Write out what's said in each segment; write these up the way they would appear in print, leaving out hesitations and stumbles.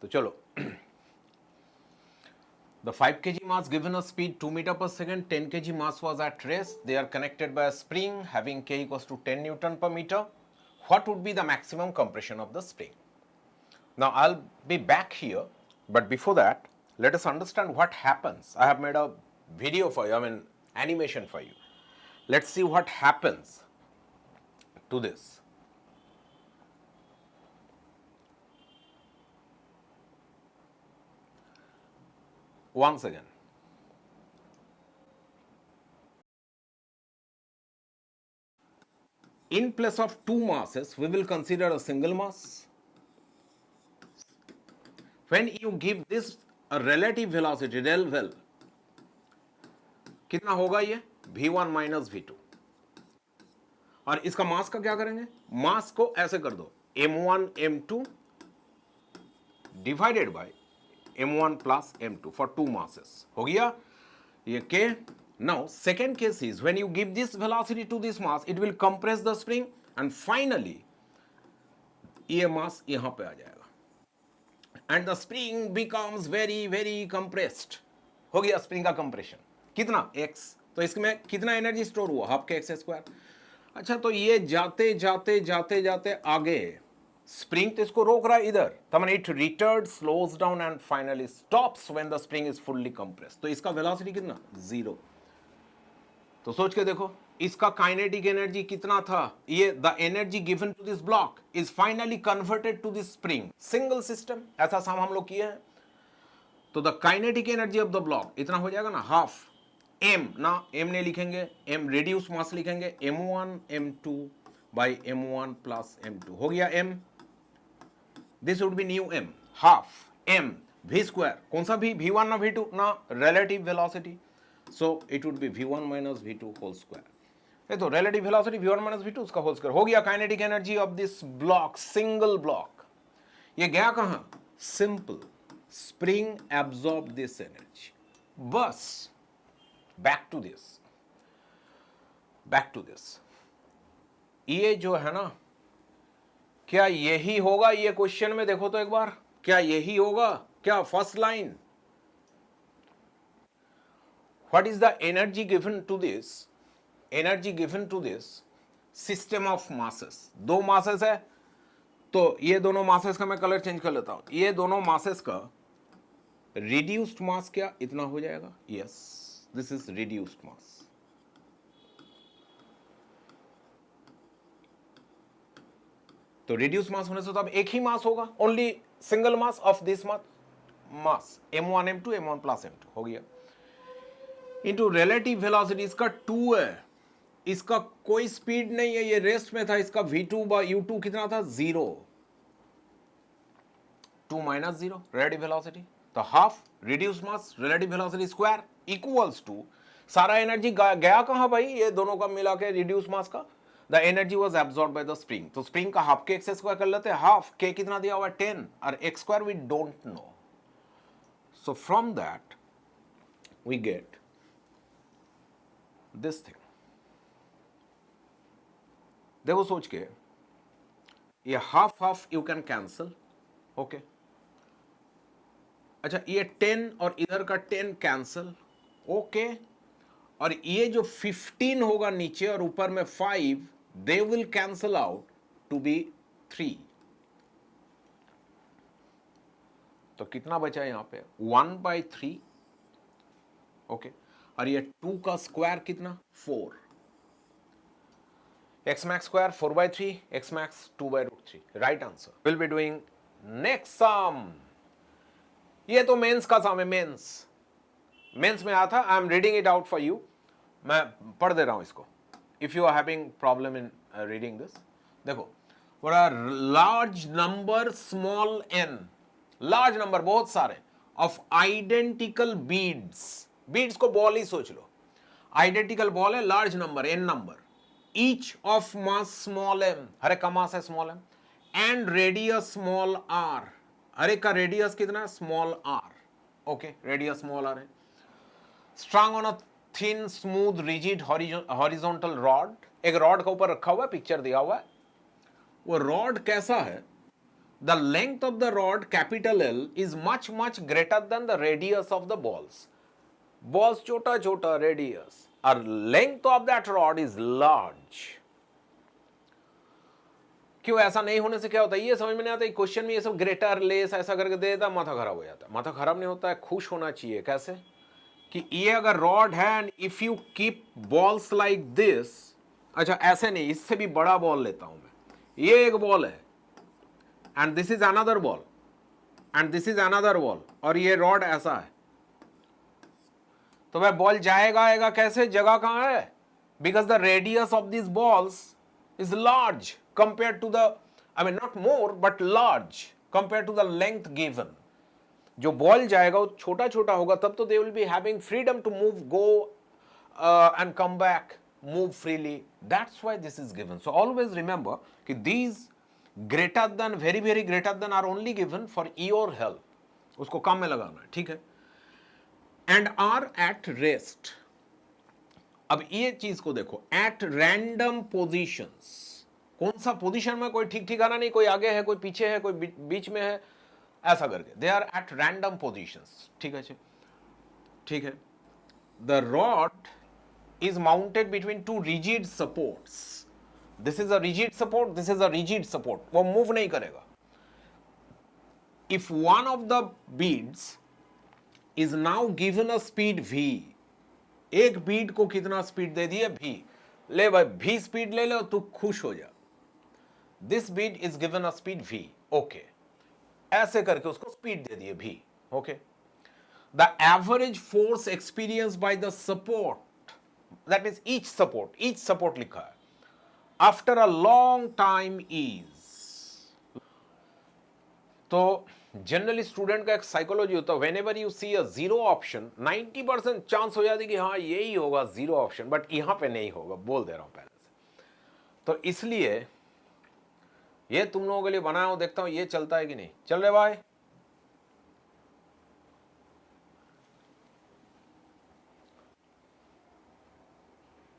तो चलो, the 5 kg mass given a speed 2 meter per second, 10 kg mass was at rest. They are connected by a spring having K equals to 10 Newton per meter. What would be the maximum compression of the spring? Now I'll be back here, but before that, let us understand what happens. I have made a video for you, animation for you. Let's see what happens to this. Once again. In place of two masses, we will consider a single mass. When you give this a relative velocity, del vel, कितना होगा ये? v1 minus v2. और इसका मास का क्या करेंगे? मास को ऐसे कर दो, m1 m2 divided by m1 plus m2 for two masses. हो गया ये k. Now second case is when you give this velocity to this mass, it will compress the spring and finally ये mass यहां पे आ जाएगा and the spring becomes very very compressed. हो गया spring का कंप्रेशन. कितना? x. तो इसमें कितना एनर्जी स्टोर हुआ? हाफ के एक्स स्क्वायर. अच्छा, तो ये जाते जाते जाते जाते आगे स्प्रिंग तो इसको रोक रहा है इधर, तो मैंने it retard, slows down and finally stops when the spring is fully compressed. तो इसका वेलोसिटी कितना? 0. तो सोच के देखो इसका काइनेटिक एनर्जी कितना था? ये the energy given to this block is finally converted to this spring. Single system, ऐसा साम हम लोग किए हैं. तो the kinetic energy of the block इतना हो जाएगा ना, हाफ m ना, m ने लिखेंगे, m रेड्यूस मास लिखेंगे, m1 m2 by m1 plus m2. हो गया m. This would be new m, half m v square. कौन सा v? v1 ना v2 ना, relative velocity. So it would be v1 minus v2 whole square. तो relative velocity v1 minus v2 उसका whole square. हो गया kinetic energy of this block, single block. ये गया कहां? Simple. Spring absorb this energy. बस back to this. ये जो है ना, क्या यही होगा? ये क्वेश्चन में देखो तो एक बार, क्या यही होगा? क्या first line, what is the energy given to this? Energy given to this system of masses. दो मासेस है, तो ये दोनों मासेस का मैं कलर चेंज कर लेता हूं. ये दोनों मासेस का रिड्यूस्ड मास क्या इतना हो जाएगा? यस, दिस इज रिड्यूस्ड मास. तो रिड्यूस मास होने से तो अब एक ही मास होगा, only single mass of this mass m1 m2 m1 plus m2. हो गया. इनटू रिलेटिव वेलोसिटी, इसका 2 है, इसका कोई स्पीड नहीं है, ये रेस्ट में था. इसका v2 बाय u2 कितना था? 0. 2 माइनस 0 रिलेटिव वेलोसिटी. तो half reduce mass relative velocity square equals to, सारा एनर्जी गया कहां भाई? ये दोनों का मिला के रिड्यूस मास का. The energy was absorb by the spring. तो स्प्रिंग का हाफ के एक्स स्क्वायर कर लेते हैं. हाफ के कितना दिया हुआ? 10, और X square we don't know. So from that we get this thing. देखो सोच के, ये half half you can cancel. Okay, अच्छा ये 10 और इधर का 10 कैंसल. ओके, और ये जो 15 होगा नीचे और ऊपर में 5, they will cancel out to be 3. तो कितना बचा यहां पे? 1/3. ओके, और ये 2 का स्क्वायर कितना? 4. x max square 4/3, x max 2/√3. Right answer. Will be doing next sum. ये तो मेंस का सम है. मेंस में आया था. I am reading it out for you. मैं पढ़ दे रहा हूं इसको. If you are having problem in reading this, देखो, large number small n, large number बहुत सारे ऑफ आइडेंटिकल बीड्स को बॉल ही सोच लो. आइडेंटिकल बॉल है, large number n number, each of mass small m, हर एक का मास है स्मॉल m, and radius small r, हर एक का रेडियस कितना है? Small r. Okay, radius small r है. स्ट्रंग on a thin smooth rigid horizontal rod. एक रॉड का ऊपर रखा हुआ है, पिक्चर दिया हुआ है. वो रॉड कैसा है? the length of the rod capital L is much much greater than the radius of the balls. Balls chota chota, radius or length of that rod is large. क्यों ऐसा नहीं होने से क्या होता है, ये समझ में नहीं आता। क्वेश्चन में ये सब ग्रेटर लेस ऐसा करके दे देता, माथा खराब हो जाता है। माथा खराब नहीं होता है, खुश होना चाहिए। कैसे कि ये अगर रॉड है and if you keep balls like this, अच्छा ऐसे नहीं, इससे भी बड़ा बॉल लेता हूं मैं, ये एक बॉल है and this is another ball and this is another ball, और ये रॉड ऐसा है, तो वह बॉल जाएगा आएगा कैसे, जगह कहां है, because the radius of this balls is large compared to the, I mean not more but large compared to the length given. जो बॉल जाएगा वो छोटा छोटा होगा, तब तो they will be having freedom to move, go and come back, move freely. That's why this is given. So always remember कि these greater than, very very greater than are only given for your help. उसको काम में लगाना है, ठीक है। And are at rest. अब ये चीज को देखो, at random positions. कौन सा पोजीशन में, कोई ठीक ठिकाना नहीं, कोई आगे है कोई पीछे है कोई बीच में है, ऐसा करके they are at random positions, ठीक है। ठीक है, the rod is mounted between two rigid supports, this is a rigid support, this is a rigid support, वो मूव नहीं करेगा। If one of the beads is now given a speed v, एक बीड को कितना स्पीड दे दिए v, ले भाई v स्पीड ले लो, तू खुश हो जा। This bead is given a speed v, okay, ऐसे करके उसको स्पीड दे दिए v, okay. The average force experience by the support, that means each support लिखा है, after a long time is. तो जनरली स्टूडेंट का एक साइकोलॉजी होता है, whenever you see a zero option, 90% chance हो जाती है कि हाँ यही होगा जीरो ऑप्शन, बट यहां पे नहीं होगा, बोल दे रहा हूं पहले से। तो इसलिए ये तुम लोगों के लिए बनाया हूं, देखता हूं ये चलता है कि नहीं। चल रहे भाई,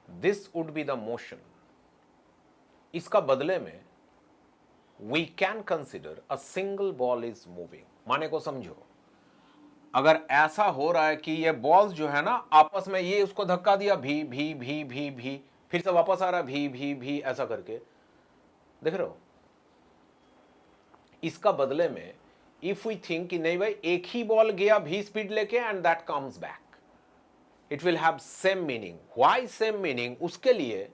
this would be the motion. इसका बदले में we can consider a single ball is moving. माने को समझो, अगर ऐसा हो रहा है कि ये बॉल्स जो है ना आपस में, ये उसको धक्का दिया भी भी भी भी भी, फिर से वापस आ रहा भी भी भी, ऐसा करके देख रहे हो। इसका बदले में इफ वी थिंक कि नहीं भाई एक ही बॉल गया भी स्पीड लेके and that comes back, it will have same meaning. Why same meaning, उसके लिए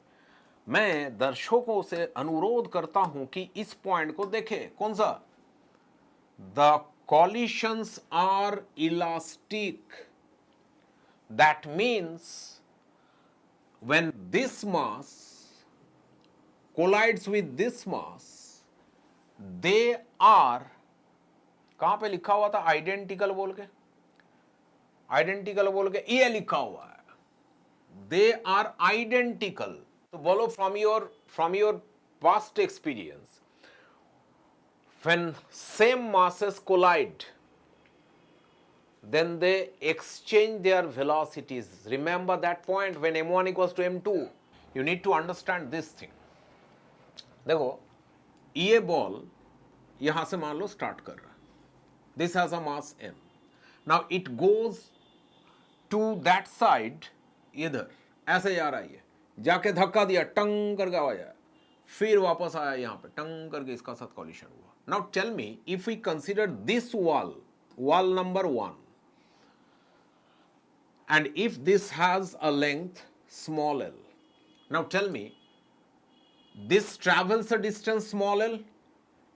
मैं दर्शकों से अनुरोध करता हूं कि इस पॉइंट को देखें। कौन सा, the collisions are elastic, that means when this mass collides with this mass, they are, कहां पे लिखा हुआ था आइडेंटिकल बोल के, आइडेंटिकल बोल के ये लिखा हुआ है, दे आर आइडेंटिकल। तो बोलो from your past experience, when same masses collide, then they exchange their velocities. Remember that point when m1 equals to m2, you need to understand this thing. देखो ये बॉल यहां से मान लो start कर रहा है, this has a mass m, now it goes to that side, इधर ऐसे जा रहा है, ये जाके धक्का दिया, टंग करके आवाज आया, फिर वापस आया यहां पे, टंग करके इसका साथ कॉलिशन हुआ। Now tell me, if we consider this wall number 1, and if this has a length small l, now tell me, this travels a distance small l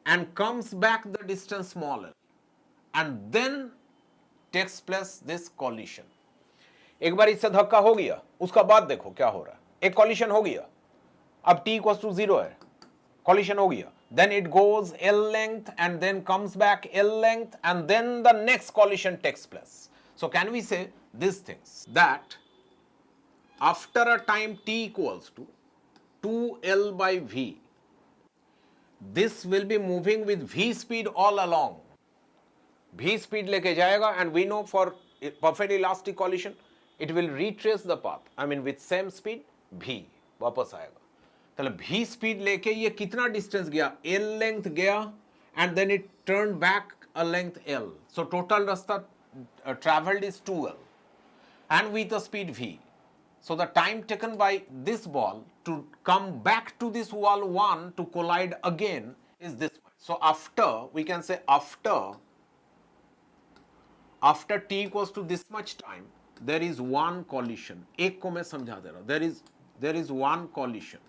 and comes back the distance small l, and then takes place this collision. एक बार इससे धक्का हो गया, उसका बाद देखो क्या हो रहा है, एक कॉलिशन हो गया, अब t equals to 0 है, कॉलिशन हो गया, then it goes L length and then comes back L length and then the next collision takes place. So can we say these things, that after a time t equals to 2L by V, this will be moving with V speed all along. V speed लेके जाएगा, and we know for perfect elastic collision it will retrace the path, I mean with same speed V वापस आएगा। चलो v speed लेके ये कितना distance गया, l length गया and then it turned back a length L. So total rasta traveled is 2L and with a speed V. So the time taken by this ball to come back to this wall 1 to collide again is this much. So after, we can say after t equals to this much time, there is one collision. एक को मैं समझा दे रहा हूं. There is one collision.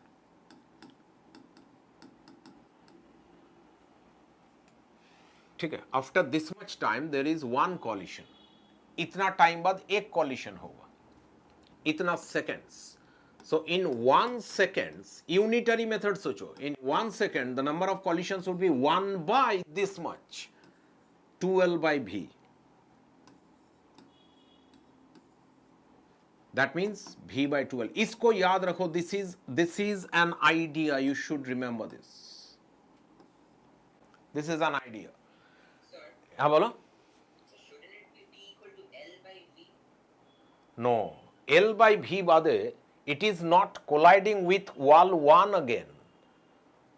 ठीक है, after this much time there is one collision. इतना time बाद एक कॉलिशन होगा, इतना seconds. So in 1 seconds, unitary method सोचो, in 1 second the number of collisions would be 1 by this much, 2L by V. That means V by 2L. इसको याद रखो. This is an idea. You should remember this. This is an idea. हाँ बोलो. No, L by V बादे, it is not colliding with wall 1 again.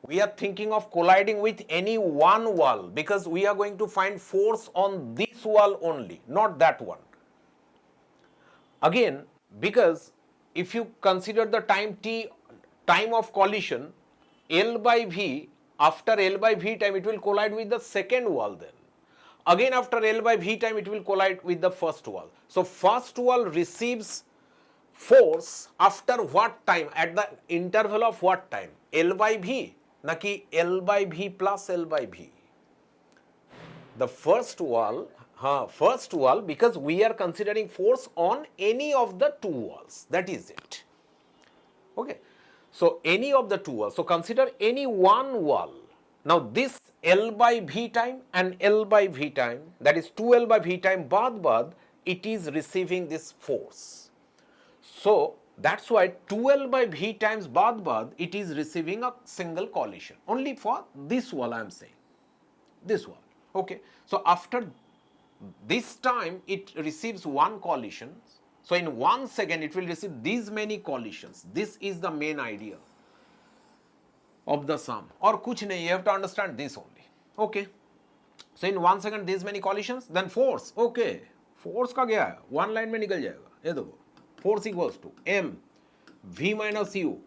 We are thinking of colliding with any one wall because we are going to find force on this wall only, not that one. Again, because if you consider the time of collision, L by V, after L by V time, it will collide with the second wall then. Again after L by V time it will collide with the first wall. So first wall receives force after what time? At the interval of what time? L by V, na ki L by V plus L by V. The first wall, because we are considering force on any of the two walls. That is it. Okay. So any of the two walls. So consider any one wall. Now this L by V time and L by V time, that is 2L by V time, bad, it is receiving this force. So that's why 2L by V times bad, it is receiving a single collision. Only for this wall I am saying. This wall. Okay. So after this time it receives one collision. So in 1 second it will receive these many collisions. This is the main idea of the sum. और कुछ नहीं, you have to understand this only. Okay. So in 1 second these many collisions, then force. Okay. Force का क्या है? One line में निकल जाएगा. ये देखो. Force equals to M V minus U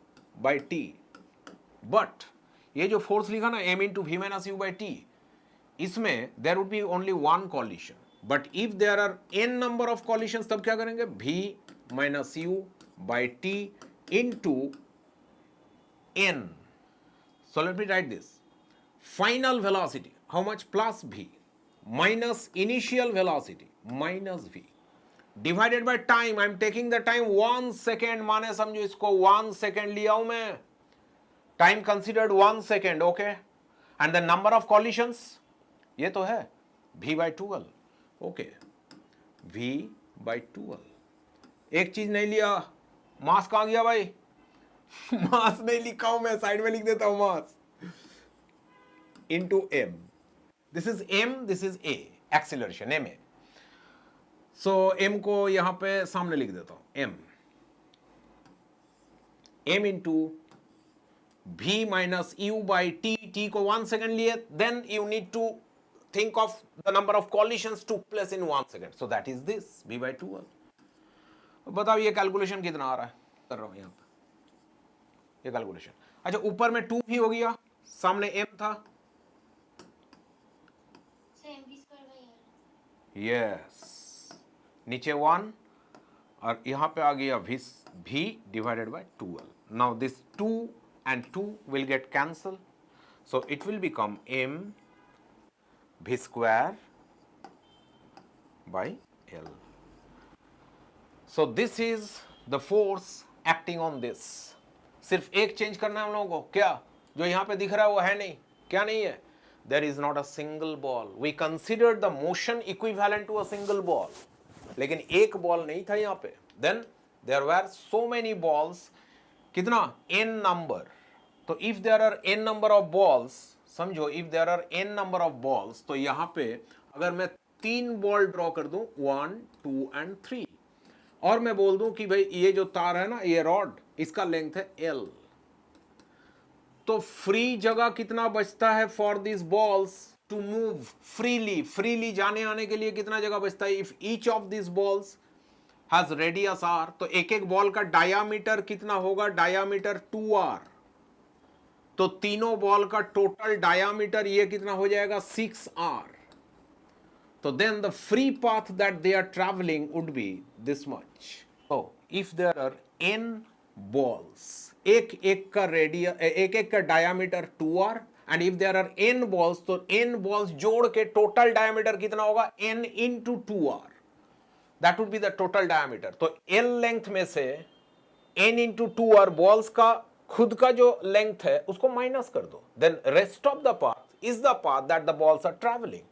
by T. But ये जो force लिखा ना M into V minus U by T, इसमें there would be only one collision. But if there are n number of collisions, तब क्या करेंगे? V minus U by T into n. So let me write this. Final velocity, how much? Plus V minus initial velocity minus V divided by time. I am taking the time 1 second. माने समझो इसको 1 second लिया हूं मैं. Time considered 1 second. Okay. And the number of collisions, ये तो है V by 2L. Okay. V by 2L. एक चीज नहीं लिया. मास कहाँ गया भाई? मास नहीं लिखा हूं मैं, साइड में लिख देता हूं मास. Into M. This is M, this is A. Acceleration, MA. So M को यहां पे सामने लिख देता हूं. M into V minus U by T. T को 1 second लिए. Then you need to think of the number of collisions took place in 1 second. So that is this, V by 2L. बताओ ये कैलकुलेशन कितना आ रहा है? कर रहा हूं यहां पे ये कैलकुलेशन. अच्छा, ऊपर में 2 भी हो गया, सामने M था. यस, नीचे 1 और यहां पे आ गया V divided by 2L. Now this 2 and 2 will get cancelled. So it will become M V square by L. So this is the force acting on this. सिर्फ एक चेंज करना है हम लोगों को. क्या जो यहां पे दिख रहा है वो है नहीं? क्या नहीं है? There is not a single ball. We considered the motion equivalent to a single ball. लेकिन एक बॉल नहीं था यहाँ पे. Then there were so many balls. कितना? n number. तो if there are n number of balls, समझो if there are n number of balls, तो यहाँ पे अगर मैं 3 बॉल ड्रॉ कर दूं 1, 2 and 3 और मैं बोल दूं कि भाई ये जो तार है ना, ये रॉड, इसका लेंथ है L, तो फ्री जगह कितना बचता है for this balls? to move freely जाने आने के लिए कितना जगह बचता है? If each of these balls has radius r, तो एक एक बॉल का डायामीटर कितना होगा? डायामीटर 2r, तो तीनों बॉल का टोटल डायामीटर ये कितना हो जाएगा? 6r. तो then the free path that they are traveling would be this much. So if there are n balls, एक एक का रेडियस, एक एक का diameter 2r, and if there are n balls, तो n बॉल्स जोड़ के टोटल डायामीटर कितना होगा? n into 2r, that would be the total diameter. तो l लेंथ में से n इंटू 2r बॉल्स का खुद का जो लेंथ है उसको माइनस कर दो, then rest of the path is the path that the balls are travelling.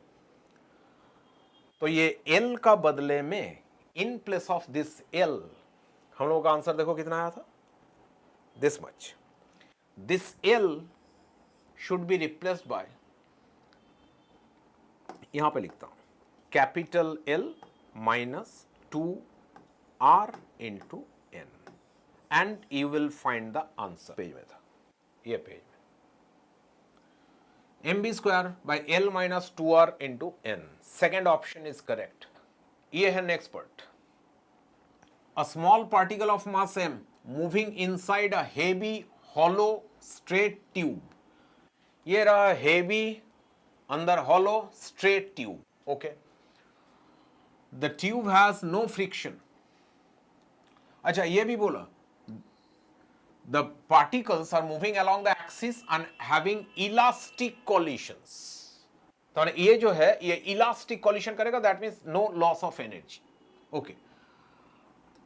तो ये l का बदले में in place of this l, हम लोगों का आंसर देखो कितना आया था? This much. This l should be replaced by, यहां पे लिखता हूं, capital L minus 2r into n, and you will find the answer. Page में था, ये पेज में, mb square by l minus 2r into n. Second option is correct. ये है next part. A small particle of mass m moving inside a heavy hollow straight tube. ये रहा heavy, अंदर hollow straight tube. Okay, the tube has no friction. अच्छा, ये भी बोला the particles are moving along the axis and having elastic collisions. तो ये जो है ये इलास्टिक कॉलिशन करेगा, that means no loss of energy. Okay,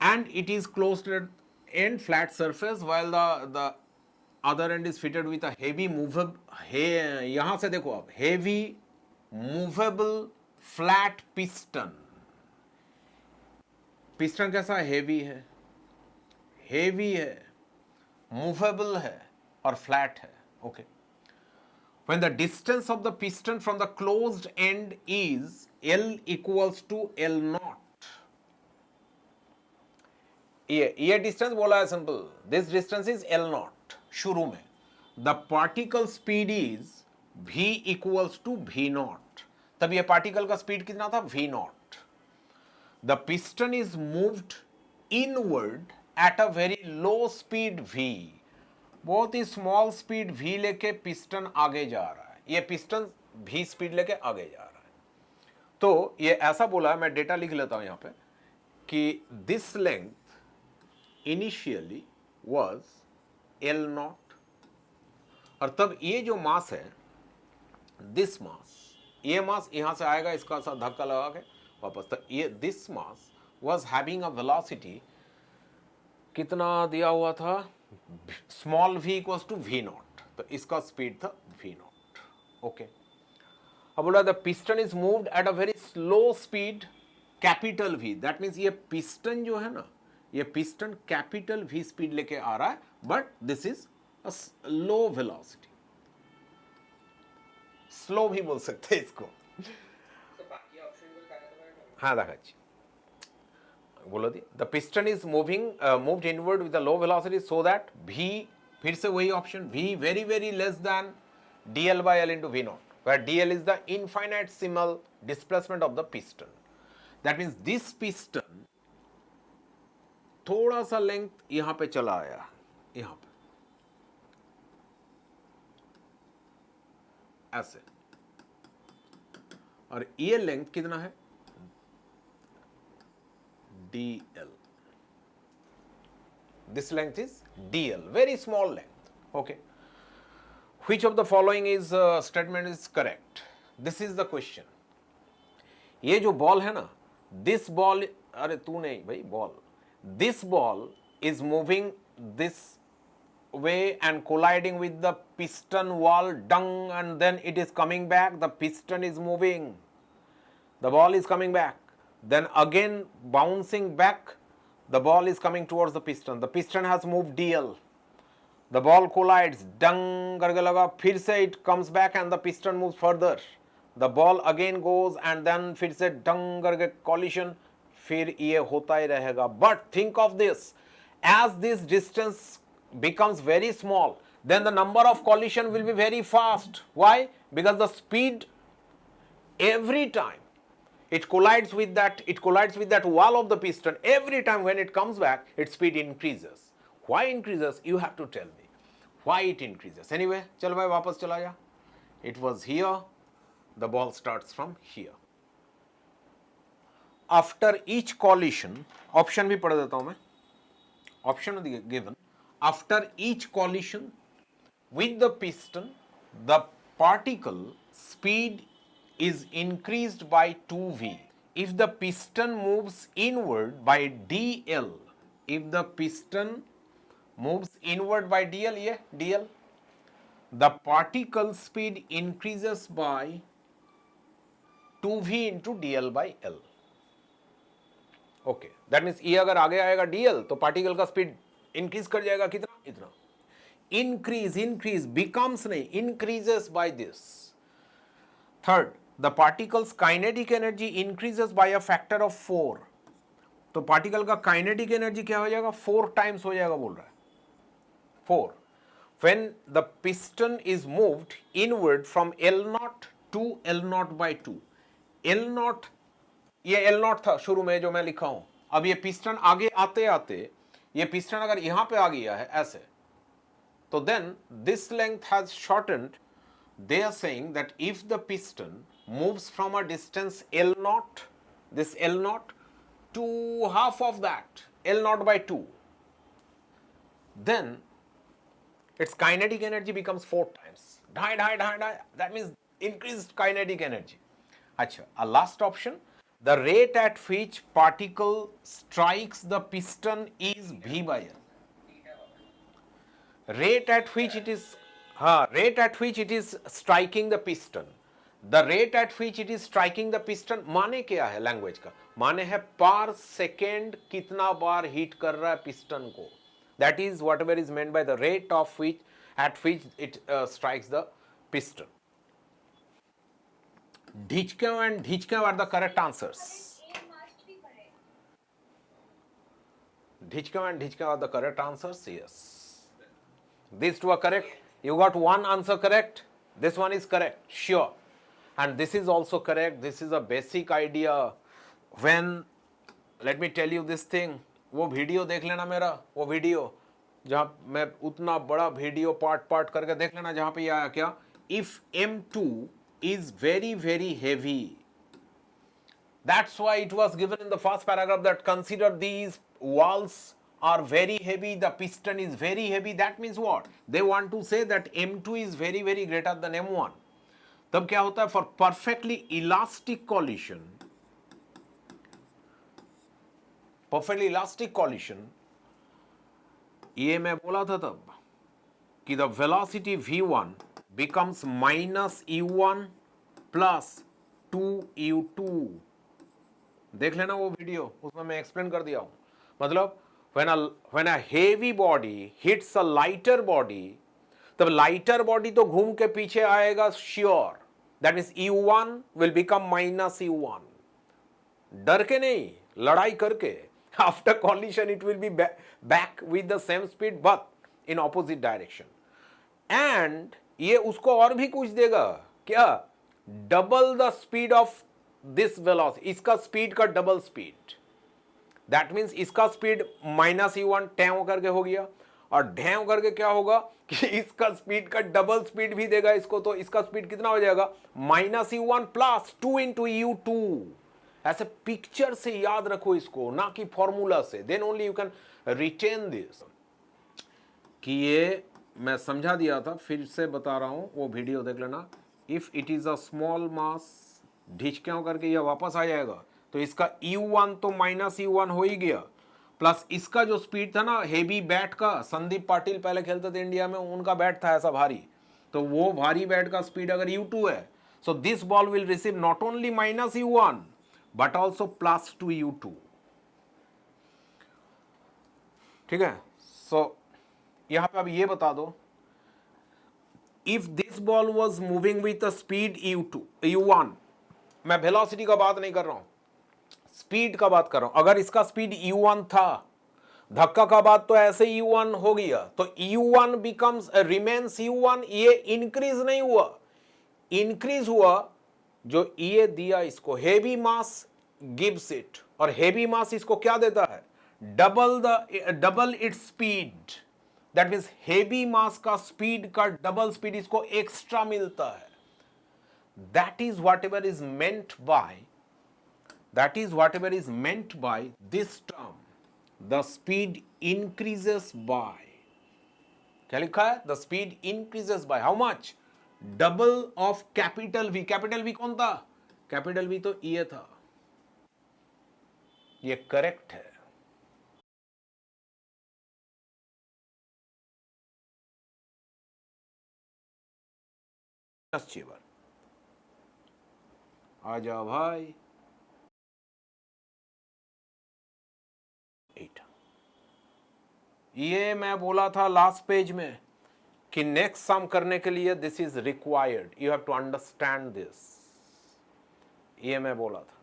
and it is closed end flat surface while the other and is fitted with a heavy movable, यहां से देखो आप, heavy movable flat piston. Piston कैसा? Heavy है, heavy है, movable है और flat है. Okay, when the distance of the piston from the closed end is L equals to L naught. ये डिस्टेंस बोला है simple, this distance is L naught. शुरू में the particle speed is v equals to v naught. तब ये particle का speed कितना था? v naught. The piston is moved inward at a very low speed v. बहुत ही स्मॉल स्पीड v लेके पिस्टन आगे जा रहा है. ये पिस्टन v स्पीड लेके आगे जा रहा है. तो ये ऐसा बोला है, मैं डेटा लिख लेता हूं यहां पे, कि this length initially was L not, और तब ये जो मास है, दिस मास, ये मास यहां से आएगा, इसका सा धक्का लगा के वापस, तो ये this mass was having a velocity, कितना दिया हुआ था? Small v equals to v naught. तो इसका स्पीड था v नॉट. ओके, अब बोला the piston is moved at a very slow speed capital v. That means ये पिस्टन जो है ना, ये पिस्टन कैपिटल v स्पीड लेके आ रहा है, but this is a low velocity. Slow भी बोल सकते हैं इसको. हाँ देखाচ্ছি, बोलो दी. The piston is moved inward with a low velocity so that v, फिर से वही option, v very very less than dl by l into v naught, where dl is the infinitesimal displacement of the piston. That means this piston थोड़ा सा length यहां पे चला आया, यहां पे ऐसे, और ये लेंथ कितना है? dl. This length is dl, very small length. Okay, which of the following is statement is correct? This is the question. ये जो बॉल है ना, this ball, अरे तू नहीं भाई, ball, this ball is moving this way and colliding with the piston wall, dung, and then it is coming back. The piston is moving, the ball is coming back, then again bouncing back, the ball is coming towards the piston. The piston has moved dl, the ball collides, dung करके लगा, फिर से it comes back and the piston moves further, the ball again goes and then फिर से dung करके collision, फिर ये होता ही रहेगा. But think of this, as this distance becomes very small, then the number of collision will be very fast. Why? Because the speed every time it collides with that wall of the piston, every time when it comes back, its speed increases. Why increases? You have to tell me. Why it increases? Anyway, चल भाई वापस चला जा. It was here. The ball starts from here. After each collision, option भी पढ़ देता हूं मैं. Option given. After each collision with the piston, the particle speed is increased by 2v. If the piston moves inward by dl, if the piston moves inward by dl, yeah, dl, the particle speed increases by 2v into dl by l. Okay, that means ये अगर आगे आएगा dl तो particle का speed increase कर जाएगा कितना, इतना. इंक्रीज बिकम्स नहीं, increases by this. Third, the particles kinetic energy increases by a factor of 4. तो पार्टिकल का काइनेटिक एनर्जी क्या हो जाएगा, 4 टाइम्स हो जाएगा बोल रहा है. 4. When the piston is moved inward from L0 to L0 by 2. L0, ये L0 था शुरू में जो मैं लिखा हूं. अब ये पिस्टन आगे आते आते ये पिस्टन अगर यहां पे आ गया है ऐसे, तो then this length has shortened. They are saying that if the piston moves from a distance L0, this L0 to half of that, L0 by 2, then its kinetic energy becomes 4 times. ढाई. That means increased kinetic energy. अच्छा, a last option. The rate at which particle strikes the piston is V by L. Rate at which it is striking the piston. The rate at which it is striking the piston माने क्या है language का? माने है पर second कितना बार hit कर रहा है पिस्टन को. That is whatever is meant by the rate of which at which it strikes the piston. Dishkev and Dishkev are the correct answers. Dishkev and Dishkev are the correct answers. Yes. These two are correct. You got one answer correct. This one is correct. Sure. And this is also correct. This is a basic idea. When, let me tell you this thing. वो video देख लेना मेरा, वो video जहाँ मैं उतना बड़ा video part करके देख लेना जहाँ पे ये आया क्या, if M2 is very very heavy, that's why it was given in the first paragraph that consider these walls are very heavy, the piston is very heavy. That means what? They want to say that M2 is very very greater than M1. तब क्या होता है, for perfectly elastic collision, ये मैं बोला था तब कि the velocity v1 becomes minus u1 plus 2u2. देख लेना वो वीडियो, उसमें मैं एक्सप्लेन कर दिया हूं. मतलब when a heavy body hits a lighter body, तब लाइटर बॉडी तो घूम के पीछे आएगा sure. That means u1 will become minus u1. डर के नहीं, लड़ाई करके. After collision it will be back with the same speed but in opposite direction. And ये उसको और भी कुछ देगा क्या, double the speed of this velocity, इसका स्पीड का डबल स्पीड. दैट मीन्स इसका स्पीड माइनस u1 टैव करके हो गया, और ढैव करके क्या होगा कि इसका स्पीड का डबल स्पीड भी देगा इसको. तो इसका स्पीड कितना हो जाएगा, minus u1 plus 2 into u2. ऐसे पिक्चर से याद रखो इसको, ना कि फॉर्मूला से. Then only you can retain this. कि ये मैं समझा दिया था, फिर से बता रहा हूं, वो वीडियो देख लेना. If it is a small mass, ढिचक्यों करके ये वापस आ जाएगा. तो इसका u1 तो माइनस u1 हो ही गया, प्लस इसका जो स्पीड था ना हेवी बैट का, संदीप पाटिल पहले खेलते थे इंडिया में, उनका बैट था ऐसा भारी, तो वो भारी बैट का स्पीड अगर u2 है, so this ball will receive not only minus u1 but also plus 2u2. ठीक है. सो यहां पे अब ये बता दो, if this ball was moving with a speed u1, मैं वेलोसिटी का बात नहीं कर रहा हूं, स्पीड का बात कर रहा हूं. अगर इसका स्पीड u1 था, धक्का का बाद तो ऐसे u1 हो गया, तो u1 बिकम्स रिमेन्स u1. ये इंक्रीज नहीं हुआ, इंक्रीज हुआ जो ये दिया इसको हेवी मास गिव्स इट, और हेवी मास इसको क्या देता है, double its speed, that means heavy mass का स्पीड का डबल स्पीड इसको एक्स्ट्रा मिलता है। That is whatever is meant by, that is whatever is meant by this term, the speed increases by, क्या लिखा है, the speed increases by how much, double of capital V. Capital V कौन था, capital V तो ये था, ये correct है। चेवर आ जाओ भाई, 8। ये मैं बोला था लास्ट पेज में कि नेक्स्ट सम करने के लिए this is required, you have to understand this, ये मैं बोला था।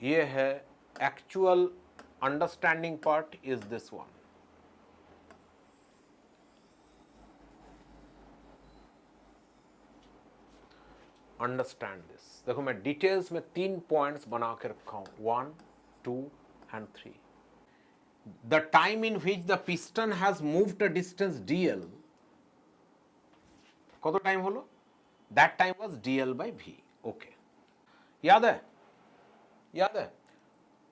ये है actual understanding part is this one. Understand this. देखो मैं डिटेल्स में 3 पॉइंट्स बना के रखा हूं, 1, 2 and 3। The time in which the piston has moved a distance dl, कत time hello, that time was dl by v। Okay, याद है, याद है,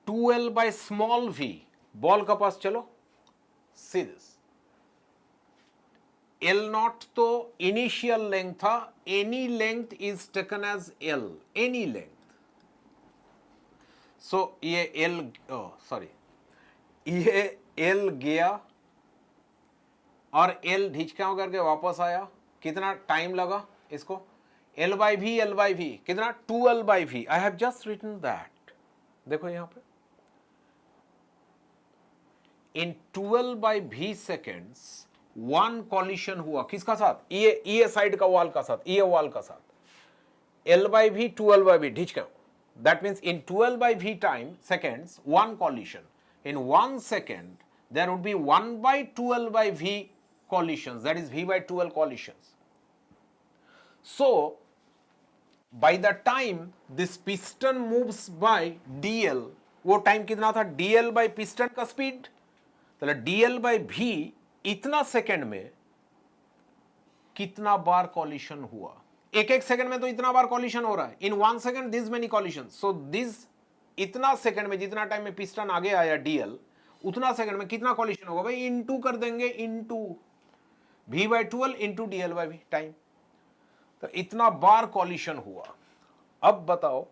2l by small v, ball का पास चलो, सी दिस, एल नॉट तो इनिशियल लेंथ था, any length is taken as L, any length. So ये एल, सॉरी, ये एल गया और एल ढिचका करके वापस आया, कितना टाइम लगा इसको, एल बाई वी कितना, 2l by v। I have just written that, देखो यहां पे, in 2l by v seconds 1 collision हुआ, किसका साथ, ये साइड का वॉल का साथ, ये वॉल का साथ, l by v 2l by v ढिचका, that means in 2l by v time seconds 1 collision, in 1 second there would be 1 by 2l by v collisions, that is v by 2l collisions। So by the time this piston moves by dl, वो time कितना था, dl by piston का speed, तो dl by v इतना second में कितना बार coalition हुआ, एक सेकंड में तो इतना बार कॉलिशन हो रहा है, इन 1 second this many coalition. So this इतना सेकंड में, जितना टाइम में पिस्टन आगे आया dl, उतना सेकंड में कितना कॉलिशन होगा भाई, इनटू कर देंगे, into v by 2l into dl by v time, तो इतना बार कॉलिशन हुआ। अब बताओ,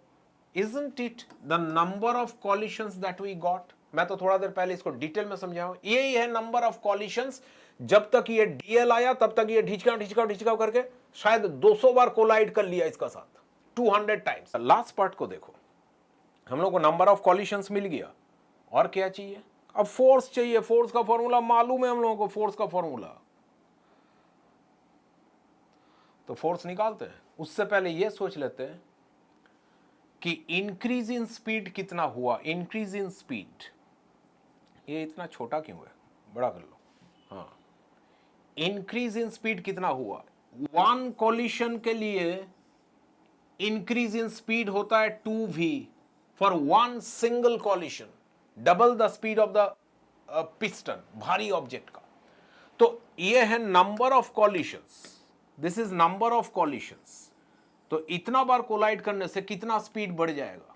isn't it the number of collisions that we got? मैं तो थोड़ा देर पहले इसको डिटेल में समझाऊं, यही है नंबर ऑफ कॉलिशंस। जब तक ये डीएल आया तब तक ये ढिचका करके शायद 200 बार कोलाइड कर लिया इसका साथ, 200 टाइम्स। लास्ट पार्ट को देखो, हम लोग को नंबर ऑफ कॉलिशंस मिल गया, और क्या चाहिए, अब फोर्स चाहिए। फोर्स का फॉर्मूला मालूम है हम लोगों को, फोर्स का फॉर्मूला, तो फोर्स निकालते हैं। उससे पहले ये सोच लेते हैं कि इंक्रीज इन स्पीड कितना हुआ, इंक्रीज इन स्पीड, ये इतना छोटा क्यों है, बड़ा कर लो, हाँ, इंक्रीज इन स्पीड कितना हुआ, 1 कॉलिशन के लिए इंक्रीज इन स्पीड होता है 2v for 1 single collision, double the speed of the piston, भारी ऑब्जेक्ट का। तो ये है number of collisions, this is number of collisions. तो इतना बार कोलाइड करने से कितना स्पीड बढ़ जाएगा,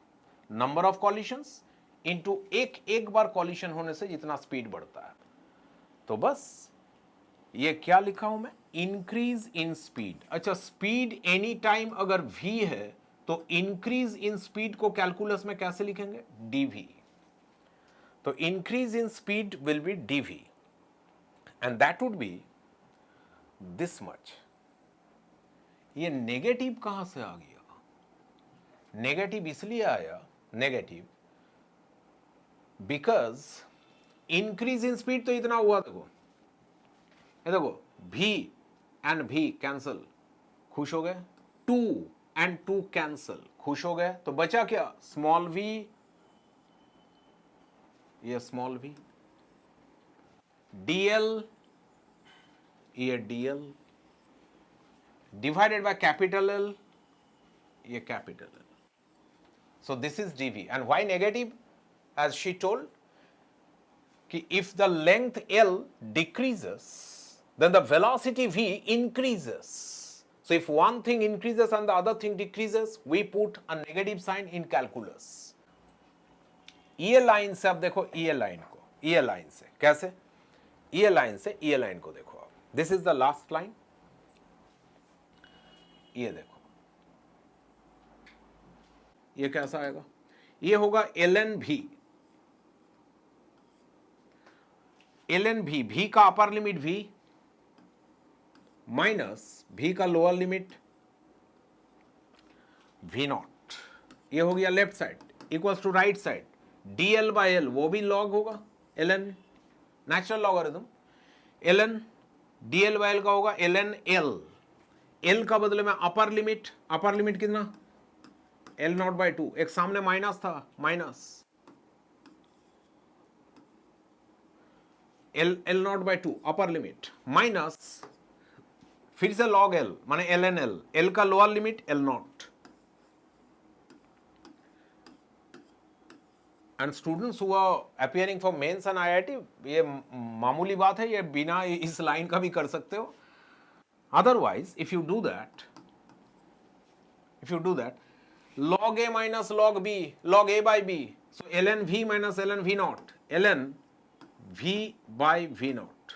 नंबर ऑफ कॉलिशंस इनटू एक बार कॉलिशन होने से जितना स्पीड बढ़ता है। तो बस ये क्या लिखा हूं मैं, इंक्रीज इन स्पीड। अच्छा, स्पीड एनी टाइम अगर v है तो इंक्रीज इन स्पीड को कैलकुलस में कैसे लिखेंगे, dv। तो increase in speed will be dv and that would B this much. ये नेगेटिव कहां से आ गया, नेगेटिव इसलिए आया, negative because increase in speed तो इतना हुआ, देखो ये देखो, v एंड v कैंसल, खुश हो गए, 2 and 2 कैंसल, खुश हो गए, तो बचा क्या, स्मॉल v ये स्मॉल v, dl, ये dl divided by capital L, ये capital L. So this is dv, and why negative? As she told, कि if the length L decreases, then the velocity v increases. So if one thing increases and the other thing decreases, we put a negative sign in calculus. ये line से अब देखो, ये line को, ये line से कैसे, ये लाइन से ये लाइन को देखो आप, this is the last line, ये देखो, ये कैसा आएगा, ये होगा ln v, ln v, v का upper limit v minus v का लोअर लिमिट v नॉट, ये हो गया left side, equals to right side dl by l, वो भी लॉग होगा, ln natural logarithm, ln dl by l का होगा ln l, l का बदले में अपर लिमिट कितना, l नॉट बाय 2, एक सामने माइनस था, minus l naught by 2 upper limit, minus फिर से log l माने ln l, l का lower limit l naught. And students who are appearing for mains and IIT, ये मामूली बात है, ये बिना इस लाइन का भी कर सकते हो. Otherwise if you do that, log a minus log b, log a by b, so ln v minus ln v naught, ln v by v naught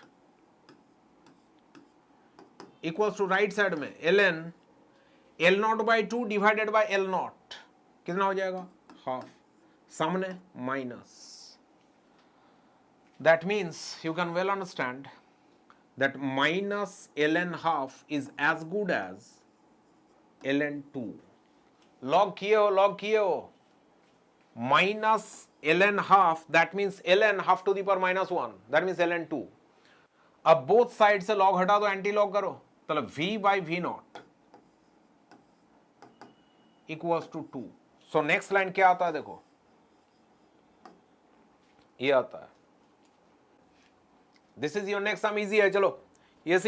equals to right side में ln l not by 2 divided by l not, कितना हो जाएगा, half, सामने minus. That means you can well understand that minus ln half is as good as ln 2. log किए हो, minus ln half, that means ln half to the power minus 1, that means ln 2. अब both side से log हटा दो, anti log करो, तो v by v naught equals to 2. So next line क्या आता है, देखो ये आता है, this is your next sum, easy है. चलो ये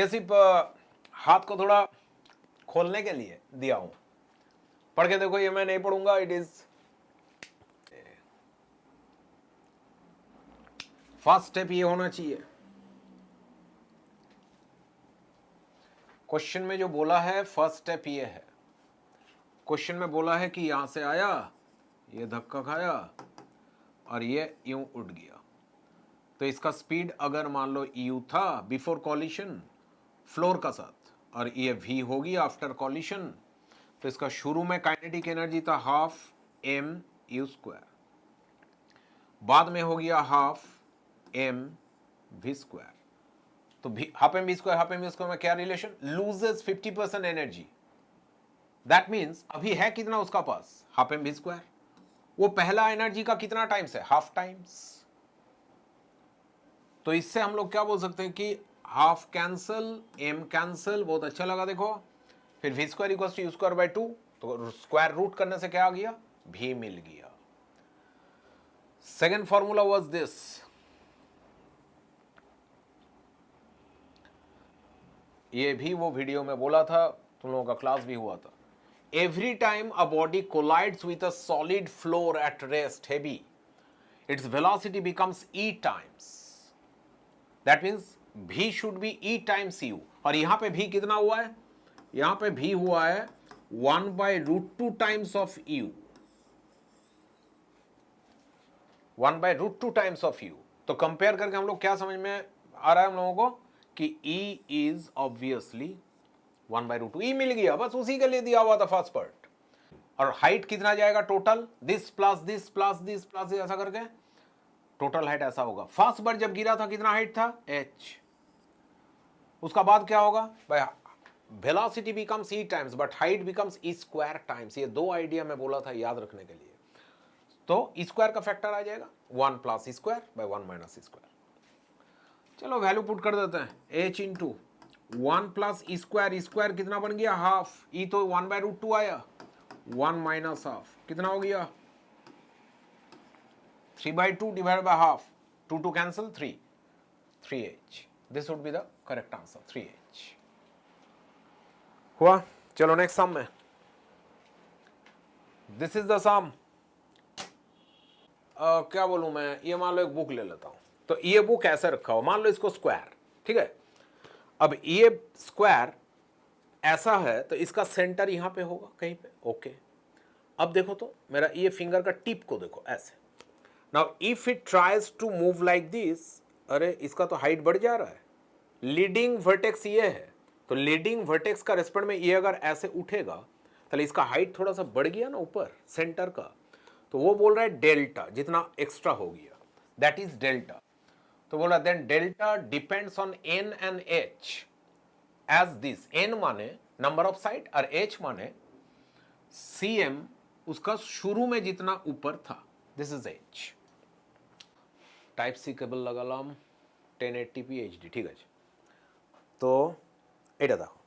सिर्फ हाथ को थोड़ा खोलने के लिए दिया हूं, पढ़ के देखो, ये मैं नहीं पढ़ूंगा, इट इज फर्स्ट स्टेप, ये होना चाहिए. क्वेश्चन में जो बोला है फर्स्ट स्टेप ये है, क्वेश्चन में बोला है कि यहां से आया, ये धक्का खाया और ये यूं उड़ गया, तो इसका स्पीड अगर मान लो u था बिफोर कॉलिशन फ्लोर का साथ, और ये v होगी आफ्टर कॉलिशन, तो इसका शुरू में काइनेटिक एनर्जी था हाफ m u स्क्वायर, बाद में हो गया हाफ m v स्क्वायर. तो हाफ m v स्क्वायर में क्या relation, loses 50% energy, that means अभी है कितना उसका पास, हाफ m v स्क्वायर, वो पहला एनर्जी का कितना टाइम्स है, हाफ टाइम्स. तो इससे हम लोग क्या बोल सकते हैं कि हाफ कैंसल, m कैंसल, बहुत अच्छा लगा देखो, फिर v square equals to u square by 2, तो स्क्वायर रूट करने से क्या आ गया, v मिल गया. सेकेंड फॉर्मूला वाज दिस, ये भी वो वीडियो में बोला था, तुम लोगों का क्लास भी हुआ था. Every time a body collides with a solid floor at rest, heavy, its velocity becomes e times. That means v should be e times u. और यहाँ पे v कितना हुआ है, यहाँ पे v हुआ है 1 by root 2 times of u. 1 by root 2 times of u. तो कंपेयर करके हम लोग क्या समझ में आ रहा है हम लोगों को कि e is obviously 1 by root 2. e मिल गया, बस उसी के लिए दिया हुआ था फर्स्ट पार्ट. और हाइट कितना जाएगा total, this plus this plus this plus ऐसा करके टोटल हाइट ऐसा होगा. फर्स्ट बार जब गिरा था कितना हाइट था, h. उसका बाद क्या होगा भाई, velocity becomes e times but height becomes e square times. ये दो आइडिया मैं बोला था याद रखने के लिए. तो e स्क्वायर का फैक्टर आ जाएगा 1 plus e square by 1 minus e square. चलो वैल्यू पुट कर देते हैं, h into 1 plus E square कितना बन गया, हाफ, ई तो 1 बाय रूट 2 आया, 1 माइनस हाफ कितना हो गया, 3/2 divided by half. 2 cancel, 3. 3h. This would be the correct answer. 3h. हुआ? चलो नेक्स्ट सम में. दिस इज द सम. क्या बोलूं मैं, ये मान लो एक बुक ले लेता हूं. तो ये बुक ऐसे रखा हो, मान लो इसको स्क्वायर, ठीक है. अब ये स्क्वायर ऐसा है तो इसका सेंटर यहां पे होगा कहीं पे. ओके. अब देखो तो मेरा ये फिंगर का टिप को देखो ऐसे. Now if it tries to move like this, अरे इसका तो हाइट बढ़ जा रहा है. लीडिंग वर्टेक्स ये है, तो लीडिंग वर्टेक्स का रेस्पेक्ट में ये अगर ऐसे उठेगा तो इसका हाइट थोड़ा सा बढ़ गया ना ऊपर सेंटर का, तो वो बोल रहा है डेल्टा, जितना एक्स्ट्रा हो गया दैट इज डेल्टा. तो बोल रहा है then delta depends on N and H as this. N माने नंबर ऑफ साइड और एच माने cm उसका शुरू में जितना ऊपर था. This is H. Type C cable लगालाम 1080p HD. ठीक है. तो এটা দেখো,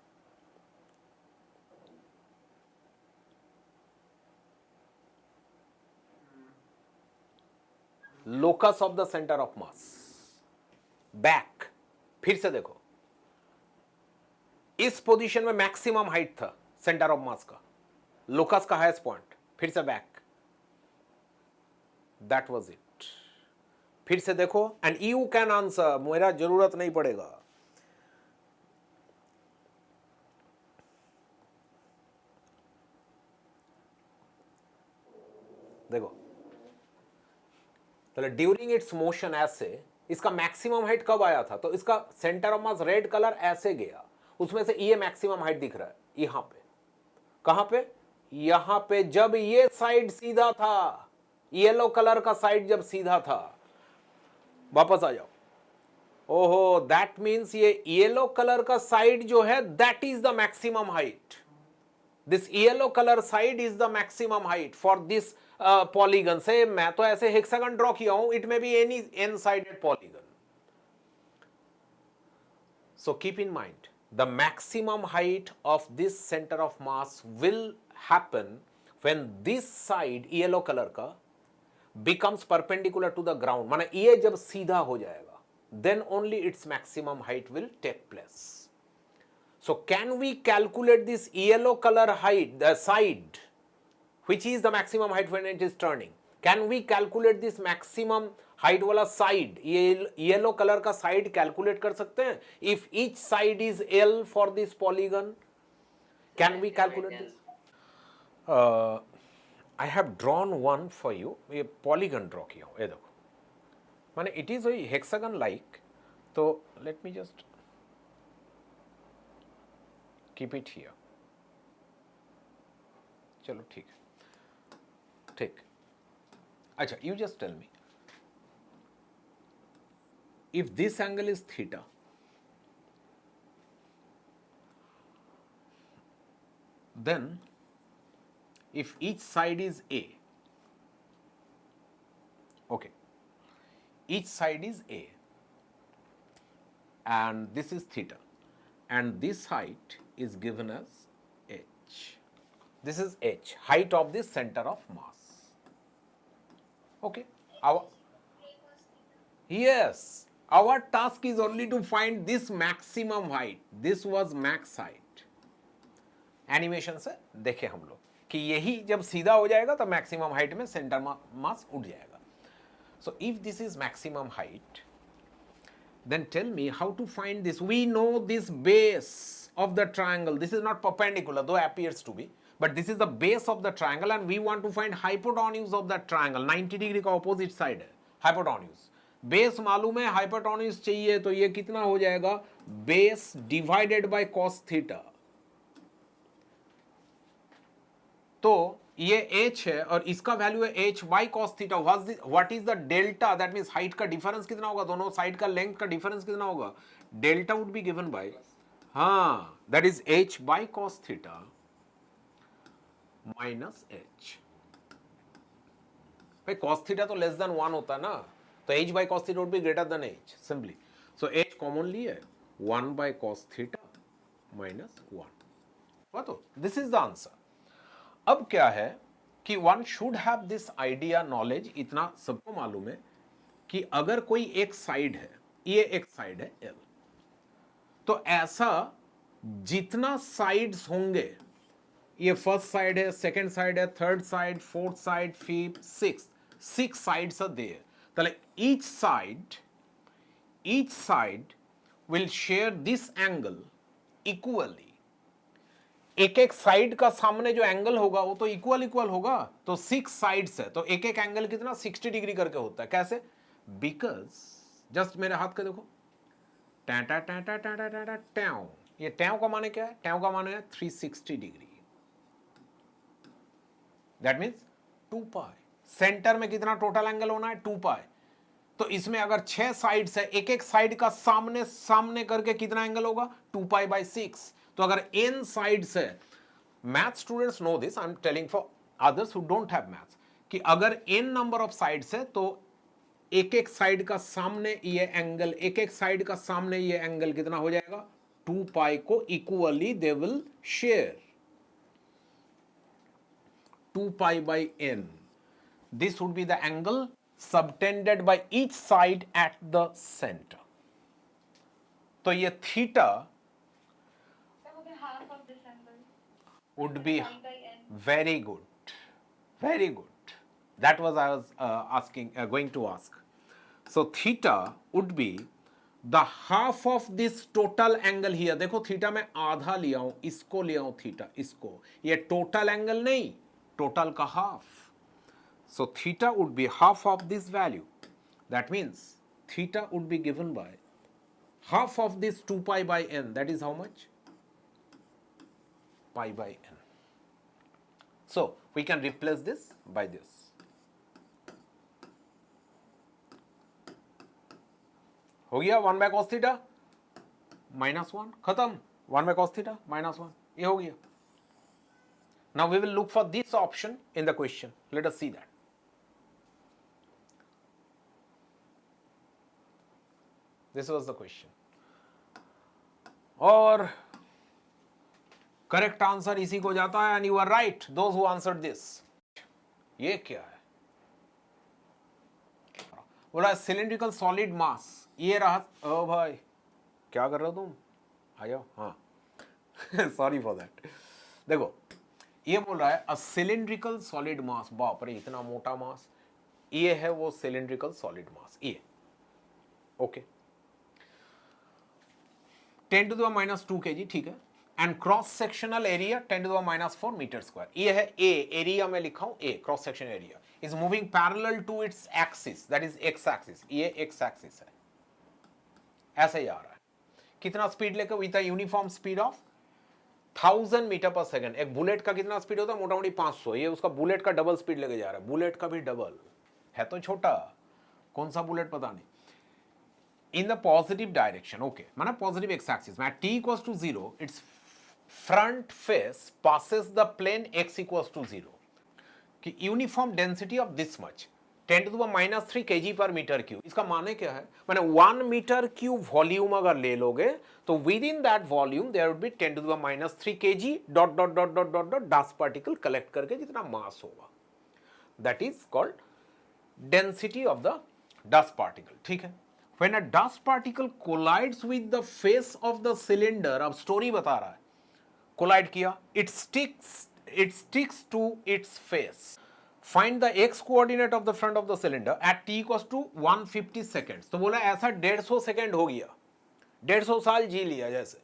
locus of the centre of mass. Back फिर से देखो, इस पोजीशन में मैक्सिमम हाइट था सेंटर ऑफ मास का, लोकस का हाईएस्ट पॉइंट. फिर से बैक, दैट वाज इट. फिर से देखो एंड यू कैन आंसर, मेरा जरूरत नहीं पड़ेगा. देखो तो ड्यूरिंग इट्स मोशन ऐसे इसका मैक्सिमम हाइट कब आया था, तो इसका centre of mass red colour ऐसे गया, उसमें से ये मैक्सिमम हाइट दिख रहा है यहां पे. कहां पे? यहां पे. जब ये साइड सीधा था, येलो कलर का साइड जब सीधा था, वापस आ जाओ. ओहो, दैट मींस ये येलो कलर का साइड जो है that is the maximum height. This yellow colour side is the maximum height for this polygon. से मैं तो ऐसे हेक्सागन ड्रॉ किया हूं, it may be any n sided polygon. So keep in mind the maximum height of this center of mass will happen when this side yellow color का becomes perpendicular to the ground. माने ये जब सीधा हो जाएगा then only its maximum height will take place. So can we calculate this yellow color height, the side which is the maximum height when it is turning? Can we calculate this maximum height वाला side, ये yellow colour का side calculate कर सकते हैं? If each side is L for this polygon, can we calculate this? I have drawn one for you. ये polygon draw किया हूं, ये देखो. माने इट इज वही हेक्सागन लाइक. तो let me just keep it here. चलो ठीक है, ठीक. अच्छा, you just tell me, if this angle is theta, then if each side is A, okay, each side is A and this is theta and this height is given as h. This is h, height of the center of mass. Okay, yes, our task is only to find this maximum height. This was max height. Animation से देखे हम लोग कि यही जब सीधा हो जाएगा तो मैक्सिमम हाइट में सेंटर मास उठ जाएगा. So if this is maximum height, then tell me how to find this. We know this base of the triangle. This is not perpendicular though appears to be, but this is the base of the triangle and we want to find hypotenuse of that triangle. 90 degree का opposite side है hypotenuse. Base मालूम है, hypotenuse चाहिए, तो ये कितना हो जाएगा? Base divided by cos theta. तो ये h है और इसका वैल्यू है h by cos theta. What is the delta? That means height का डिफरेंस कितना होगा, दोनों साइड का लेंथ का डिफरेंस कितना होगा? Delta would be given by, हाँ, that is h by cos theta minus h. भाई कॉस थीटा तो लेस देन 1 होता है ना, तो h by cos theta would be greater than h simply. So h commonly है 1 by cos theta minus 1. तो this is the answer. अब क्या है कि one should have this idea knowledge, इतना सबको मालूम है कि अगर कोई एक साइड है, ये एक साइड है एल, तो ऐसा जितना साइड्स होंगे, ये फर्स्ट साइड है, सेकंड साइड है, third side, fourth side, fifth, six sides are there, তাহলে each side will share this angle equally. एक एक साइड का सामने जो एंगल होगा वो तो इक्वल होगा, तो 6 साइड्स है तो एक एक एंगल कितना 60 डिग्री करके होता है. कैसे? बिकॉज जस्ट मेरे हाथ का देखो, टा टा टा टा टा टा टा टैव, ये टैव का माने क्या है? टैव का माने है 360 degree. That means 2 pi. Centre में कितना टोटल एंगल होना है? 2 पाई. तो इसमें अगर 6 साइड्स है, एक एक साइड का सामने करके कितना एंगल होगा? 2 पाई बाई 6. तो अगर n साइड्स है, math students know this, I am telling for others who don't have maths, कि अगर n नंबर ऑफ साइड्स है तो एक एक साइड का सामने ये एंगल, एक एक साइड का सामने ये एंगल कितना हो जाएगा? 2 पाई को equally they will share. 2 pi by n. This would be the angle subtended by each side at the center. तो ये theta half of this angle would be pi by n. very good, very good. That was I was going to ask. So theta would be the half of this total angle here. देखो theta में आधा लिया हूं, इसको लिया हूं theta, इसको, ये total angle नहीं, total का half. So theta would be half of this value. That means theta would be given by half of this 2 pi by n. That is how much? Pi by n. So we can replace this by this. हो गया 1 by cos theta minus 1, खत्म. 1 by cos theta minus 1, ये हो गया. Now we will look for this option in the question. Let us see that. This was the question. और correct answer इसी को जाता है, and you are right, those who answered this. ये क्या है? बोला सिलिंड्रिकल सॉलिड मास, ये रहा. ओ भाई क्या कर रहे हो तुम? आ जाओ. हाँ सॉरी फॉर दैट. देखो ये बोल रहा है अ सिलिंड्रिकल सॉलिड मास. बाप रे, इतना मोटा मास. ये है वो सिलिंड्रिकल सॉलिड मास, ये. Okay, 10 to the minus 2 kg, ठीक है. And cross sectional area 10 to the minus 4 metre square. ये है ए, एरिया में लिखा हूं A, cross section area is moving parallel to its axis, that is X axis. ये X axis है, ऐसे ही आ रहा है. कितना स्पीड लेकर? With a uniform speed of 1000 metre पर सेकंड. एक बुलेट का कितना स्पीड होता है? मोटा मोटी 500. ये उसका बुलेट का डबल स्पीड लेके जा रहा है. बुलेट का भी डबल है तो छोटा, कौन सा बुलेट पता नहीं. In the positive direction, okay, माना positive x-axis में t equals to 0, its front face passes the plane x equals to 0. कि uniform density of this much, 10 to the minus 3 kg per meter cube. इसका माने क्या है? माने 1 meter cube volume अगर ले लोगे तो within that volume there would be 10 to the minus 3 kg dot dot dot dot dot dot dust particle collect करके जितना mass होगा, that is called density of the dust particle. ठीक है. When a dust particle collides with the face of the cylinder, अब story बता रहा है, collide किया, it sticks to its face. Find the x coordinate of the front of the cylinder at t equals to 150 seconds. तो बोला ऐसा 150 second हो गया, 150 साल जी लिया, जैसे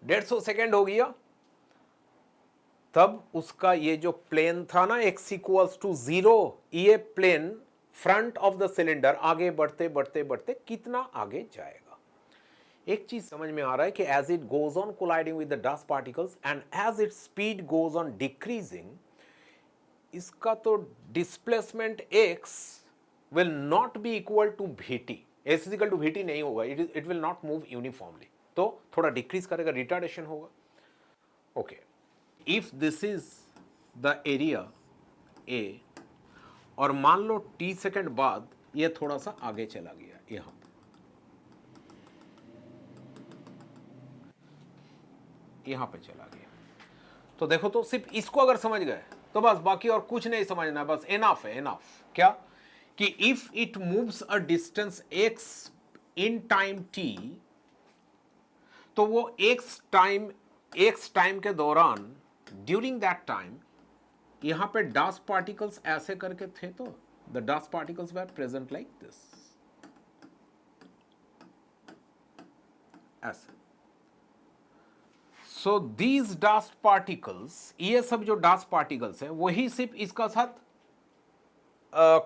150 सेकेंड हो गया, तब उसका ये जो प्लेन था ना x equals to 0, ये plane front of the cylinder आगे बढ़ते बढ़ते बढ़ते कितना आगे जाएगा. एक चीज समझ में आ रहा है कि as it goes on colliding with the dust particles and as it speed goes on decreasing, इसका तो displacement x will not be equal to vt. s equal to vt नहीं होगा, it will not move uniformly, तो थोड़ा decrease करेगा, retardation होगा. Okay, if this is the area a और मान लो t सेकंड बाद ये थोड़ा सा आगे चला गया, यहां पे चला गया, तो देखो तो सिर्फ इसको अगर समझ गए तो बस बाकी और कुछ नहीं समझना, बस एनफ है, एनफ। क्या कि if it moves a distance x in time t, तो वो x टाइम के दौरान, ड्यूरिंग दैट टाइम, यहां पे डस्ट पार्टिकल्स ऐसे करके थे, तो the dust particles were present like this, ऐसे। सो दीज डस्ट पार्टिकल्स, ये सब जो डस्ट पार्टिकल्स हैं वही सिर्फ इसका साथ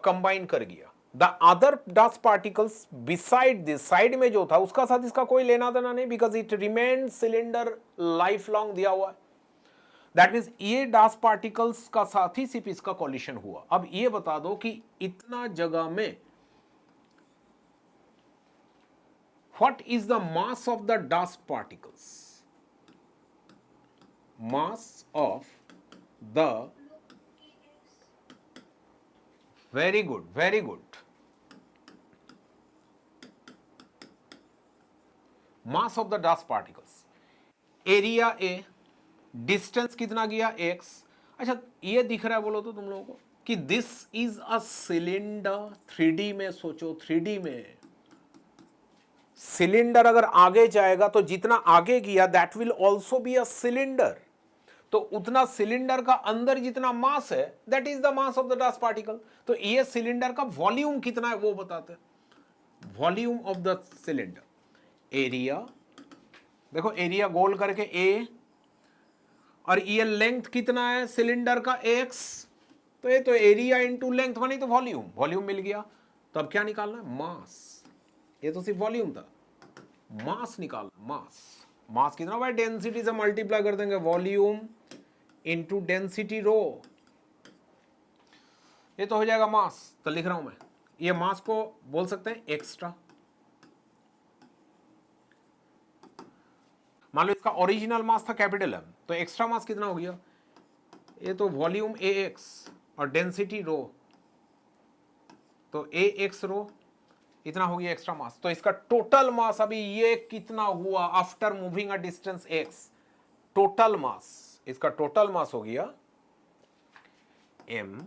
कंबाइन कर गया। The other dust particles beside this, side में जो था उसका साथ इसका कोई लेना देना नहीं, because it remain cylinder life long दिया हुआ है। दैट मीन्स ये डस्ट पार्टिकल्स का साथ ही सिर्फ इसका कॉलिशन हुआ। अब ये बता दो कि इतना जगह में what is the mass of the dust particles, mass of the, very good, very good, mass of the dust particles, area A, distance कितना गया x। अच्छा ये दिख रहा है बोलो तो तुम लोगों को कि this is a cylinder. 3D में सोचो, 3D में सिलेंडर अगर आगे जाएगा तो जितना आगे गया that will also be a cylinder, तो उतना सिलेंडर का अंदर जितना मास है that is the mass of the dust particle. तो ये सिलेंडर का वॉल्यूम कितना है वो बताते हैं, volume of the cylinder. Area देखो, एरिया गोल करके ए, और ये लेंथ कितना है सिलेंडर का x, तो ये तो एरिया इनटू लेंथ बनी तो वॉल्यूम, वॉल्यूम मिल गया। तो अब क्या निकालना है, मास। ये तो सिर्फ वॉल्यूम था, मास निकालना, मास। मास कितना भाई, डेंसिटी से मल्टीप्लाई कर देंगे, वॉल्यूम इंटू डेंसिटी रो, ये तो हो जाएगा मास। तो लिख रहा हूं मैं, ये मास को बोल सकते हैं एक्स्ट्रा। मान लो इसका ओरिजिनल मास था कैपिटल M, तो एक्स्ट्रा मास कितना हो गया, ये तो वॉल्यूम AX और डेंसिटी रो, तो AX रो इतना हो गया एक्स्ट्रा मास। तो इसका टोटल मास अभी ये कितना हुआ after moving a distance x, total mass, इसका टोटल मास हो गया m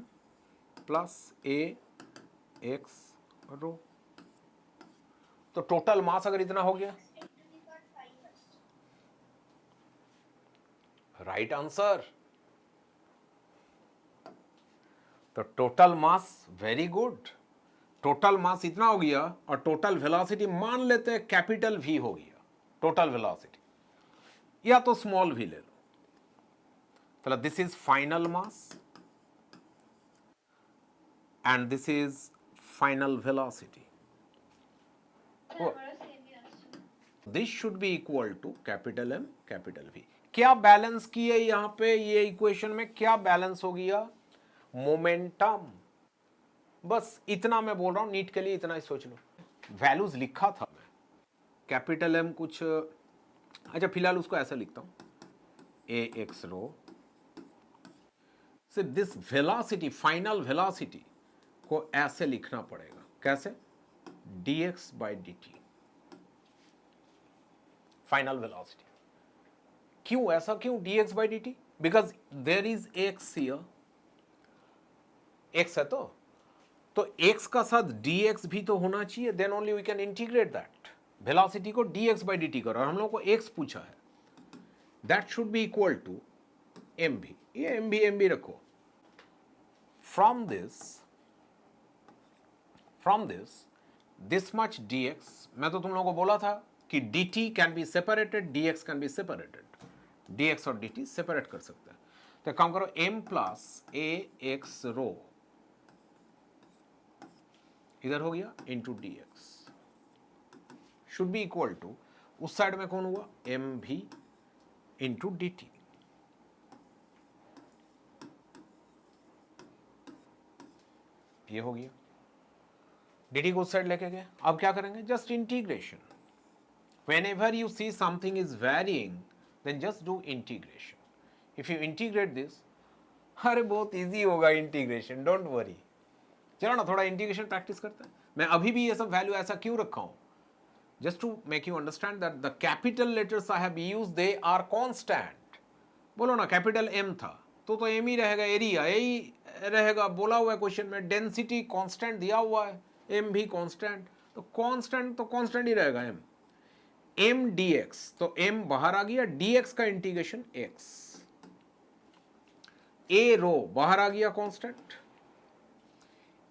प्लस AX रो। तो टोटल मास अगर इतना हो गया, राइट आंसर। तो total mass, very good, total mass इतना हो गया, और टोटल वेलोसिटी मान लेते हैं कैपिटल V हो गया, टोटल वेलोसिटी, या तो स्मॉल v ले लो। चलो, this is final mass and this is final velocity, this should be equal to capital M capital V। क्या बैलेंस किए यहां पे, ये इक्वेशन में क्या बैलेंस हो गया, मोमेंटम। बस इतना मैं बोल रहा हूं, नीट के लिए इतना ही सोच लो। वैल्यूज लिखा था मैं, कैपिटल M कुछ, अच्छा फिलहाल उसको ऐसा लिखता हूं, AX रो, सिर्फ दिस वेलोसिटी, फाइनल वेलोसिटी को ऐसे लिखना पड़ेगा, कैसे, dx by dt, final velocity. क्यों ऐसा, क्यों dx by dt, because there is x here, x है तो x का साथ dx भी तो होना चाहिए, then only we can integrate that. Velocity को dx by dt करो, और हम लोग को x पूछा है, that should be equal to mv, ये mv रखो। From this this much dx, मैं तो तुम लोगों को बोला था कि dt can be separated, dx can be separated, dx और dt सेपरेट कर सकते हैं। तो काम करो, m प्लस AX रो इधर हो गया into dx should be equal to, उस साइड में कौन हुआ, mv इंटू dt। ये हो गया, dt को उस साइड लेके गए। अब क्या करेंगे, just integration. whenever you see something is varying then just do integration. if you integrate this, अरे बहुत इजी होगा इंटीग्रेशन, डोंट वरी। चलो ना थोड़ा इंटीग्रेशन प्रैक्टिस करते हैं। मैं अभी भी ये सब वैल्यू ऐसा क्यों रखा हूं, just to make you understand that the capital letters I have used they are constant. बोलो ना, कैपिटल M था, तो एम ही रहेगा, एरिया यही रहेगा, बोला हुआ है क्वेश्चन में। डेंसिटी कांस्टेंट दिया हुआ है, एम भी कांस्टेंट, तो कांस्टेंट ही रहेगा एम। एम डी एक्स, तो एम बाहर आ गया, डी एक्स का इंटीग्रेशन एक्स, ए रो बाहर आ गया कांस्टेंट,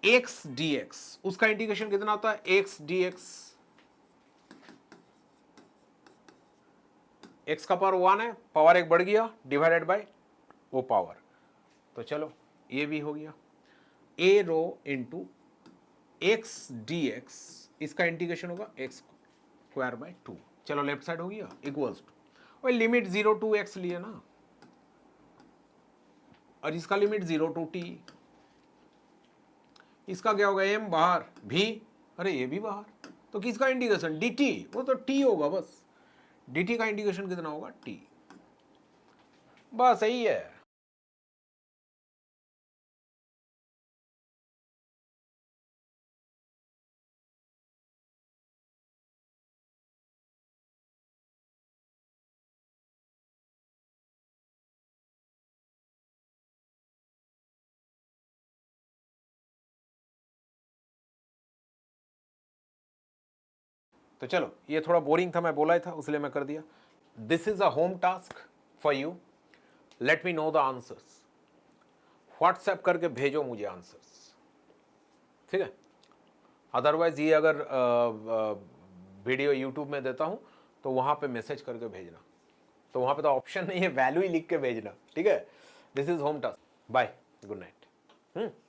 एक्स डी एक्स, उसका इंटीग्रेशन कितना होता है, एक्स डी एक्स, एक्स का पावर 1 है, पावर 1 बढ़ गया, डिवाइडेड बाय वो पावर, तो चलो ये भी हो गया। ए rho into x D x, इसका इंटीग्रेशन होगा एक्स स्क्वायर बाय 2, चलो लेफ्ट साइड हो गया, इक्वल्स टू, वही लिमिट 0 टू एक्स लिए ना, और इसका लिमिट 0 टू टी, इसका क्या होगा, एम बाहर, भी, अरे ये भी बाहर, तो किसका इंटीग्रेशन, डी टी, वो तो टी होगा बस, डी टी का इंटीग्रेशन कितना होगा, टी, बस सही है। तो चलो ये थोड़ा बोरिंग था, मैं बोला ही था इसलिए मैं कर दिया। This is a home task for you, let me know the answers, WhatsApp करके भेजो मुझे आंसर्स, ठीक है। अदरवाइज ये अगर वीडियो यूट्यूब में देता हूँ तो वहाँ पे मैसेज करके भेजना, तो वहाँ पे तो ऑप्शन नहीं है, वैल्यू ही लिख के भेजना, ठीक है। This is home task, bye, good night.